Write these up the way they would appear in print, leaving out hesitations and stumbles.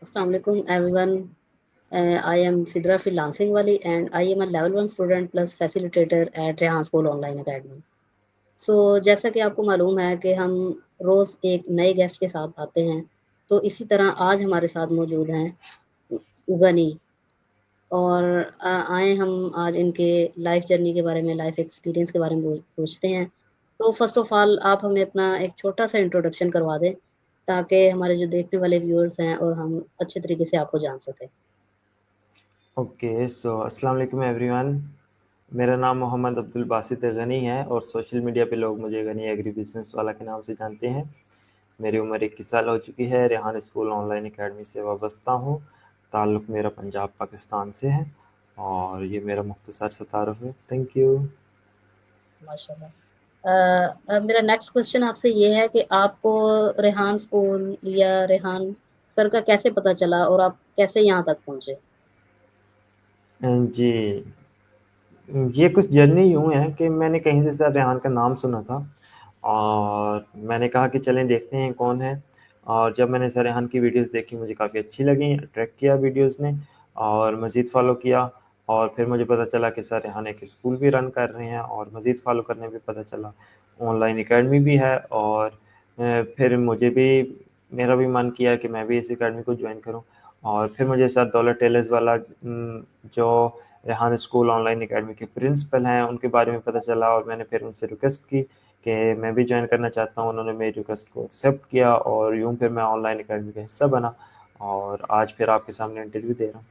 Assalamu alaikum everyone. I am Sidra Freelancing Wali and I am a level 1 student plus facilitator at Rehan School Online Academy. So जैसा कि आपको मालूम है कि हम रोज़ एक नए गेस्ट के साथ आते हैं, तो इसी तरह आज हमारे साथ मौजूद हैं गनी और आए हम आज इनके लाइफ जर्नी के बारे में, लाइफ एक्सपीरियंस के बारे में पूछते हैं। तो फर्स्ट ऑफ ऑल आप हमें अपना एक छोटा-सा इंट्रोडक्शन करवा दें, ताकि हमारे जो देखने वाले व्यूअर्स हैं और हम अच्छे तरीके से आपको जान सकें। ओके सो अस्सलाम वालेकुम एवरीवन। मेरा नाम मोहम्मद अब्दुल बासित गनी है और सोशल मीडिया पे लोग मुझे गनी एग्री बिजनेस वाला के नाम से जानते हैं। मेरी उम्र 21 साल हो चुकी है। रेहान स्कूल ऑनलाइन एकेडमी से वाबस्ता हूँ। ताल्लुक़ मेरा पंजाब पाकिस्तान से है और ये मेरा मुख्तसर सा तारुफ है। Thank you. माशाल्लाह। मेरा नेक्स्ट क्वेश्चन आपसे ये है कि आपको रेहान स्कूल या रेहान सर का कैसे पता चला और आप कैसे यहाँ तक पहुँचे? जी, ये कुछ जर्नी यूँ है कि मैंने कहीं से सर रेहान का नाम सुना था और मैंने कहा कि चलें देखते हैं कौन है। और जब मैंने सर रेहान की वीडियोस देखी मुझे काफ़ी अच्छी लगी, अट्रैक्ट किया वीडियोस ने और मज़ीद फ़ॉलो किया। और फिर मुझे पता चला कि सर रेहान एक स्कूल भी रन कर रहे हैं और मज़ीद फ़ॉलो करने पे पता चला ऑनलाइन एकेडमी भी है। और फिर मेरा भी मन किया कि मैं भी इस एकेडमी को जॉइन करूँ। और फिर मुझे सर दौलत टेलर्स वाला जो रेहान स्कूल ऑनलाइन एकेडमी के प्रिंसिपल हैं उनके बारे में पता चला और मैंने फिर उनसे रिक्वेस्ट की कि मैं भी ज्वाइन करना चाहता हूँ। उन्होंने मेरी रिक्वेस्ट को एक्सेप्ट किया और यूँ फिर मैं ऑनलाइन एकेडमी का हिस्सा बना और आज फिर आपके सामने इंटरव्यू दे रहा हूँ।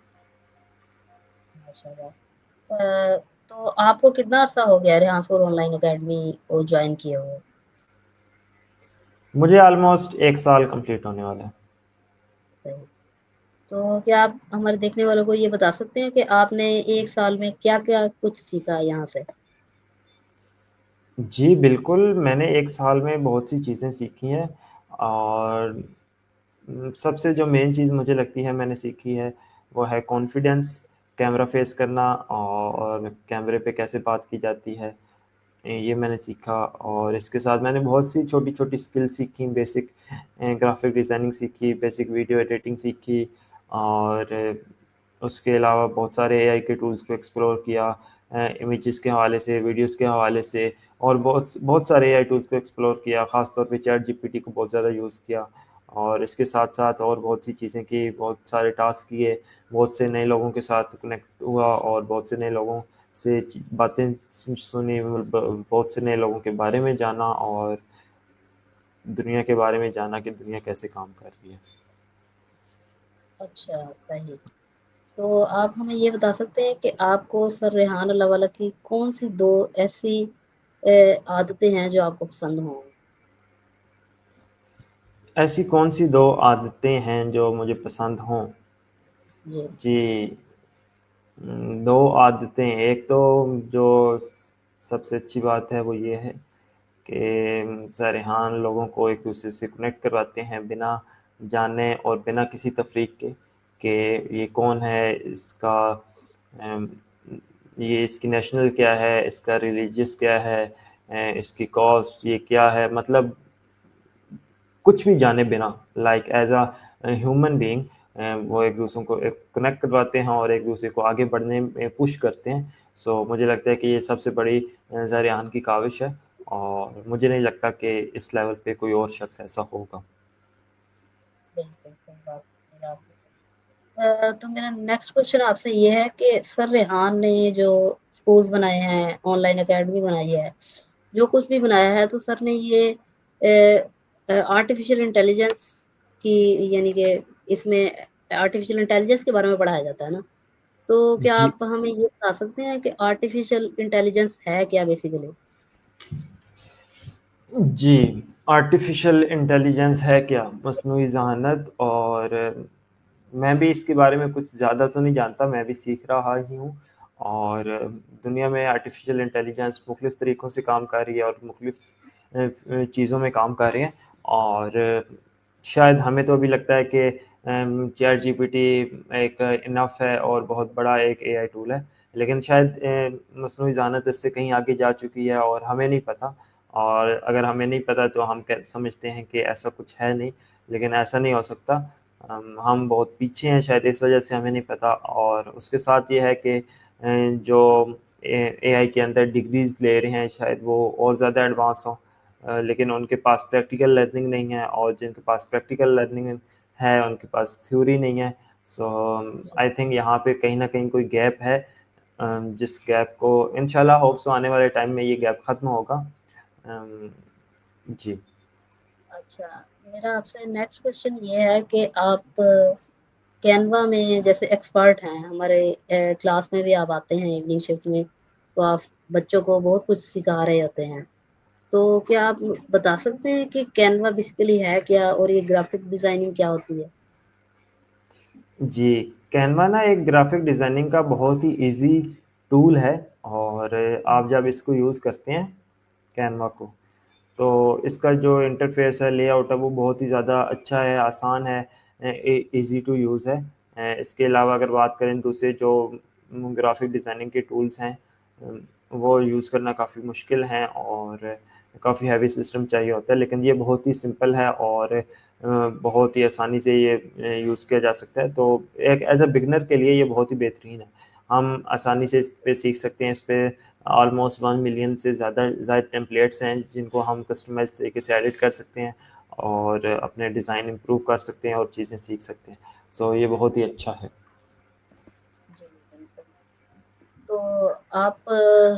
माशाल्लाह। तो आपको कितना अरसा हो गया रेहान स्कूल ऑनलाइन एकेडमी को जॉइन किए हुए? मुझे ऑलमोस्ट 1 साल कंप्लीट होने वाला है। सही। तो क्या आप हमारे देखने वालों को ये बता सकते हैं कि आपने 1 साल में क्या-क्या कुछ सीखा यहाँ से? जी, बिल्कुल, मैंने 1 साल में बहुत सी चीज़ें सीखी हैं और सबसे जो मेन चीज़ मुझे लगती है मैंने सीखी है, वो है कॉन्फिडेंस, कैमरा फेस करना और कैमरे पे कैसे बात की जाती है। ये मैंने सीखा और इसके साथ मैंने बहुत सी छोटी-छोटी स्किल सीखी, बेसिक ग्राफ़िक डिज़ाइनिंग सीखी, बेसिक वीडियो एडिटिंग सीखी और उसके अलावा बहुत सारे एआई के टूल्स को एक्सप्लोर किया, इमेजेस के हवाले से, वीडियोज़ के हवाले से और बहुत बहुत सारे एआई टूल्स को एक्सप्लोर किया, ख़ास तौर पे चैट जीपीटी को बहुत ज़्यादा यूज़ किया और इसके साथ-साथ और बहुत सी चीज़ें की, बहुत सारे टास्क किए, बहुत से नए लोगों के साथ कनेक्ट हुआ और बहुत से नए लोगों से बातें सुनी, बहुत से नए लोगों के बारे में जाना और दुनिया के बारे में जाना कि दुनिया कैसे काम कर रही है। अच्छा, सही। तो आप हमें ये बता सकते हैं कि आपको सर रेहान अल्लाह वाला की कौन-सी 2 ऐसी आदतें हैं जो आपको पसंद हों? ऐसी कौन सी दो आदतें हैं जो मुझे पसंद हों? जी। जी, दो आदतें, एक तो जो सबसे अच्छी बात है वो ये है कि सर रेहान लोगों को एक दूसरे से कनेक्ट करवाते हैं बिना जाने और बिना किसी तफरीक के कि ये कौन है, अम, ये इसकी नेशनल क्या है, इसका रिलीजियस क्या है, इसकी कॉस्ट ये क्या है, मतलब कुछ भी जाने बिना like as a human being वो एक दूसरों को कनेक्ट करवाते हैं और एक दूसरे को आगे बढ़ने में पुश करते हैं। सो मुझे लगता है कि ये सबसे बड़ी ज़रियान की काविश है और मुझे नहीं लगता कि इस लेवल पे कोई और शख्स ऐसा होगा। बिल्कुल, सही बात कही आपने। तो मेरा नेक्स्ट क्वेश्चन आपसे ये है कि सर रेहान ने ये जो स्कूल्स बनाए हैं, ऑनलाइन अकेडमी बनाई है, जो कुछ भी बनाया है तो सर ने ये आर्टिफ़िशियल इंटेलिजेंस की यानी कि इसमें आर्टिफ़िशियल इंटेलिजेंस के बारे में पढ़ाया जाता है ना? तो क्या जी, आप हमें ये बता सकते हैं कि आर्टिफ़िशियल इंटेलिजेंस है क्या बेसिकली? जी, आर्टिफ़िशियल इंटेलिजेंस है क्या? मस्नूई ज़हानत और मैं भी इसके बारे में कुछ ज़्यादा तो नहीं जानता, मैं भी सीख रहा ही हूँ और दुनिया में आर्टिफ़िशियल इंटेलिजेंस मुख्तलिफ़ तरीकों से काम कर रही है और मुख्तलिफ़ चीज़ों में काम कर रही है और शायद हमें तो अभी लगता है कि चैट जीपीटी एक इनफ़ है और बहुत बड़ा एक एआई टूल है। लेकिन शायद मस्नूई ज़हानत इससे कहीं आगे जा चुकी है और हमें नहीं पता और अगर हमें नहीं पता तो हम समझते हैं कि ऐसा कुछ है नहीं, लेकिन ऐसा नहीं हो सकता। हम बहुत पीछे हैं शायद, इस वजह से हमें नहीं पता। और उसके साथ ये है कि जो एआई के अंदर डिग्रीज ले रहे हैं शायद वो और ज़्यादा एडवांस हों, लेकिन उनके पास प्रैक्टिकल लर्निंग नहीं है, और जिनके पास प्रैक्टिकल लर्निंग है उनके पास थ्योरी नहीं है। सो आई थिंक यहाँ पे कहीं ना कहीं कोई गैप है, जिस गैप को इंशाल्लाह होप सो आने वाले टाइम में ये गैप ख़त्म होगा। अम, जी। अच्छा, मेरा आपसे नेक्स्ट क्वेश्चन ये है कि आप कैनवा में जैसे एक्सपर्ट हैं, हमारे क्लास में भी आप आते हैं इवनिंग शिफ्ट में, तो आप बच्चों को बहुत कुछ सिखा रहे होते हैं। तो क्या आप बता सकते हैं कि कैनवा बेसिकली है क्या, और ये ग्राफिक डिजाइनिंग क्या होती है? जी, कैनवा ना एक ग्राफ़िक डिज़ाइनिंग का बहुत ही ईज़ी टूल है, और आप जब इसको यूज़ करते हैं कैनवा को, तो इसका जो इंटरफ़ेस है, लेआउट है, वो बहुत ही ज़्यादा अच्छा है, आसान है, ईज़ी टू यूज़ है। इसके अलावा अगर बात करें दूसरे जो ग्राफ़िक डिज़ाइनिंग के टूल्स हैं, वो यूज़ करना काफ़ी मुश्किल हैं, और काफ़ी हैवी सिस्टम चाहिए होता है, लेकिन ये बहुत ही सिंपल है, और बहुत ही आसानी से ये यूज़ किया जा सकता है। तो एक एज़ अ बिगिनर के लिए ये बहुत ही बेहतरीन है। हम आसानी से इस पे सीख सकते हैं। इस पे ऑलमोस्ट 1 मिलियन से ज़्यादा टेम्पलेट्स हैं, जिनको हम कस्टमाइज़ तरीके से एडिट कर सकते हैं, और अपने डिज़ाइन इम्प्रूव कर सकते हैं, और चीज़ें सीख सकते हैं। सो ये बहुत ही अच्छा है। जी, बिल्कुल। तो आप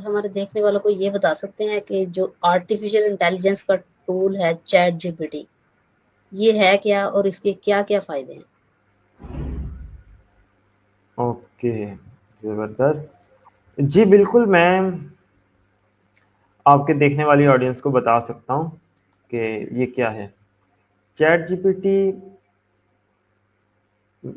हमारे देखने वालों को ये बता सकते हैं कि जो आर्टिफिशियल इंटेलिजेंस का टूल है चैट जीपीटी, ये है क्या और इसके क्या-क्या फ़ायदे हैं? ओके, ज़बरदस्त। जी, बिल्कुल, मैं आपके देखने वाली ऑडियंस को बता सकता हूँ कि ये क्या है। चैट जीपीटी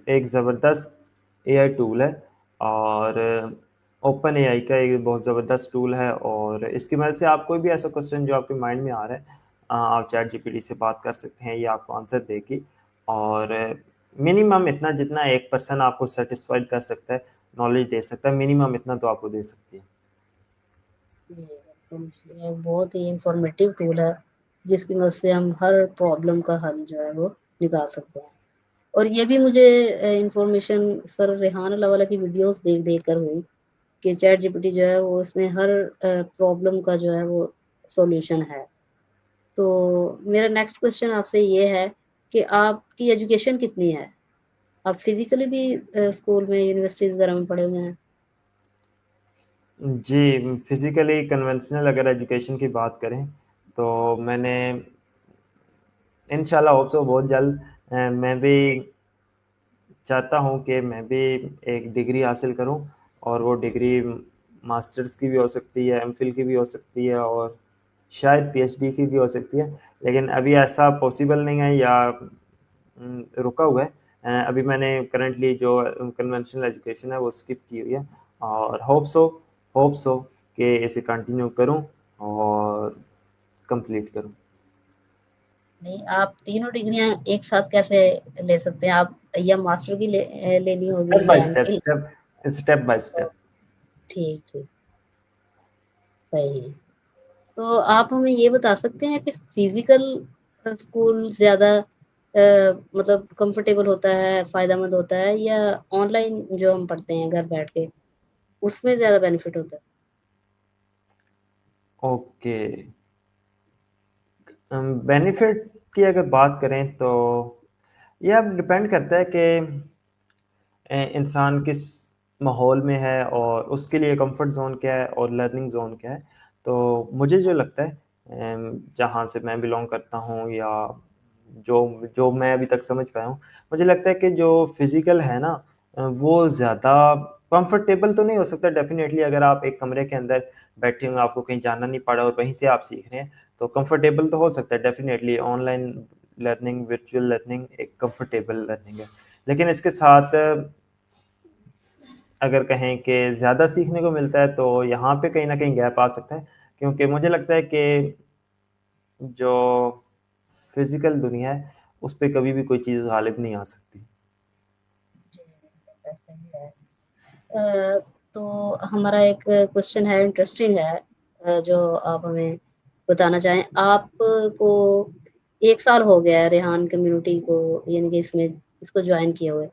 एक ज़बरदस्त एआई टूल है, और ओपन एआई का एक बहुत ज़बरदस्त टूल है, और इसकी मदद से आप कोई भी ऐसा क्वेश्चन जो आपके माइंड में आ रहा है, आप चैट जीपीटी से बात कर सकते हैं, ये आपको आंसर देगी। और मिनिमम इतना जितना एक पर्सन आपको सेटिस्फाइड कर सकता है, नॉलेज दे सकता है, मिनिमम इतना तो आपको दे सकती है। जी, बिल्कुल। ये एक बहुत ही इन्फॉर्मेटिव टूल है, जिसकी मदद से हम हर प्रॉब्लम का हल जो है वो निकाल सकते हैं। और ये भी मुझे इन्फॉर्मेशन सर रेहान अल्लाह वाला की वीडियोज़ देख-देख कर हुई कि चैट जीपीटी जो है वो उसमें हर प्रॉब्लम का जो है वो सॉल्यूशन है। तो मेरा नेक्स्ट क्वेश्चन आपसे ये है कि आपकी एजुकेशन कितनी है? आप फिज़िकली भी स्कूल में, यूनिवर्सिटीज़ वगैरह में पढ़े हुए हैं? जी, फिज़िकली कन्वेंशनल अगर एजुकेशन की बात करें, तो मैंने इंशाल्लाह होप सो बहुत जल्द मैं भी चाहता हूँ कि मैं भी एक डिग्री हासिल करूँ, और वो डिग्री मास्टर्स की भी हो सकती है, एमफ़िल की भी हो सकती है, और शायद पीएचडी की भी हो सकती है। लेकिन अभी ऐसा पॉसिबल नहीं है, या रुका हुआ है। अभी मैंने करंटली जो कन्वेंशनल एजुकेशन है वो स्किप की हुई है, और होप सो कि इसे कंटिन्यू करूँ और कंप्लीट करूँ। नहीं, आप तीनों डिग्रियाँ एक साथ कैसे ले सकते हैं? आप या मास्टर की लेनी होगी स्टेप बाय या step, MPhil? Step by step. ठीक, ठीक, सही है। तो आप हमें ये बता सकते हैं कि फिज़िकल स्कूल ज़्यादा मतलब कंफर्टेबल होता है, फ़ायदेमंद होता है, या ऑनलाइन जो हम पढ़ते हैं घर बैठ के, उसमें ज़्यादा बेनिफिट होता है? ओके। बेनिफिट की अगर बात करें तो ये अब डिपेंड करता है कि इंसान किस माहौल में है, और उसके लिए कंफर्ट ज़ोन क्या है और लर्निंग ज़ोन क्या है। तो मुझे जो लगता है, जहाँ से मैं बिलॉन्ग करता हूँ, या जो जो मैं अभी तक समझ पाया हूँ, मुझे लगता है कि जो फिज़िकल है ना, वो ज़्यादा कंफर्टेबल तो नहीं हो सकता डेफ़िनेटली। अगर आप एक कमरे के अंदर बैठे हुए, आपको कहीं जाना नहीं पड़ा और वहीं से आप सीख रहे हैं, तो कंफर्टेबल तो हो सकता है definitely. Online learning, virtual learning एक कंफर्टेबल लर्निंग है। लेकिन इसके साथ अगर कहें कि ज़्यादा सीखने को मिलता है, तो यहाँ पे कहीं न कहीं गैप आ सकता है, क्योंकि मुझे लगता है कि जो फ़िज़िकल दुनिया है, उस पे कभी भी कोई चीज़ गालिब नहीं आ सकती। जी, ऐसा ही है। अ, तो हमारा एक क्वेश्चन है, इंटरेस्टिंग है, जो आप हमें बताना चाहें। आपको 1 साल हो गया है रेहान कम्युनिटी को, यानी कि इसमें इसको जॉइन किया हुआ है।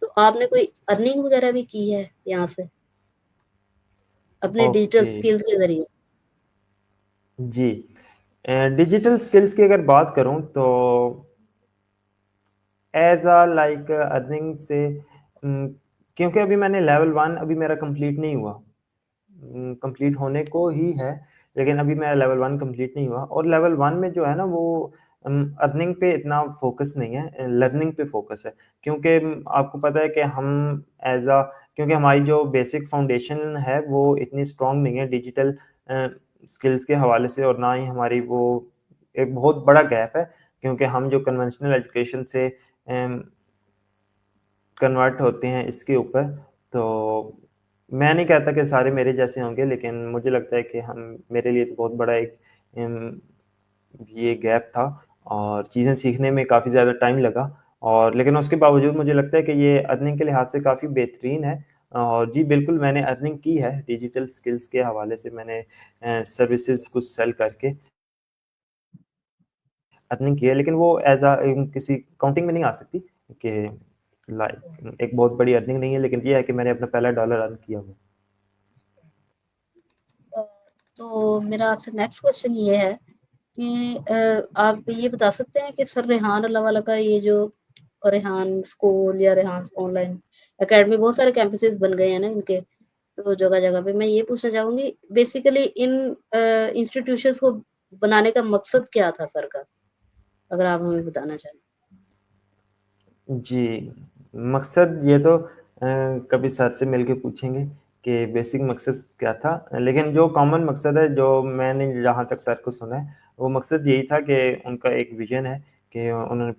तो आपने कोई अर्निंग वगैरह भी की है यहाँ से? अपने डिजिटल ओके, स्किल्स के ज़रिए? जी। डिजिटल स्किल्स की अगर बात करूँ तो ऐज़ अ लाइक अर्निंग से क्योंकि अभी मैंने लेवल 1 अभी मेरा कंप्लीट नहीं हुआ। कंप्लीट होने को ही है, लेकिन अभी मेरा लेवल 1 कंप्लीट नहीं हुआ और लेवल 1 में जो है ना वो अर्निंग पे इतना फ़ोकस नहीं है, लर्निंग पे फ़ोकस है। क्योंकि आपको पता है कि हम ऐज़ अ क्योंकि हमारी जो बेसिक फाउंडेशन है वो इतनी स्ट्रॉन्ग नहीं है डिजिटल अ, स्किल्स के हवाले से और ना ही हमारी वो एक बहुत बड़ा गैप है, क्योंकि हम जो कन्वेंशनल एजुकेशन से कन्वर्ट होते हैं इसके ऊपर। तो मैं नहीं कहता कि सारे मेरे जैसे होंगे, लेकिन मुझे लगता है कि हम मेरे लिए तो बहुत बड़ा एक उम, ये गैप था और चीज़ें सीखने में काफ़ी ज़्यादा टाइम लगा और लेकिन उसके बावजूद मुझे लगता है कि ये अर्निंग के लिहाज़ से काफ़ी बेहतरीन है। और जी, बिल्कुल मैंने अर्निंग की है डिजिटल स्किल्स के हवाले से मैंने सर्विसेज़ कुछ सेल करके अर्निंग की है, लेकिन वो ऐज़ अ किसी काउंटिंग में नहीं आ सकती कि लाइक एक बहुत बड़ी अर्निंग नहीं है, लेकिन ये है कि मैंने अपना पहला डॉलर अर्न किया हुआ है। अ, तो मेरा आपसे नेक्स्ट क्वेश्चन ये है कि आप ये बता सकते हैं कि सर रेहान अल्लाह वाला का ये जो रेहान स्कूल या रेहान ऑनलाइन एकेडमी बहुत सारे कैंपसेस बन गए हैं ना इनके, तो जगह-जगह पे मैं ये पूछना चाहूँगी बेसिकली इन इंस्टीट्यूशंस को बनाने का मकसद क्या था सर का? अगर आप हमें बताना चाहें? जी, मकसद ये तो कभी सर से मिल के पूछेंगे कि बेसिक मकसद क्या था? लेकिन जो कॉमन मकसद है, जो मैंने जहाँ तक सर को सुना है, वो मकसद यही था कि उनका एक विज़न है कि उन्होंने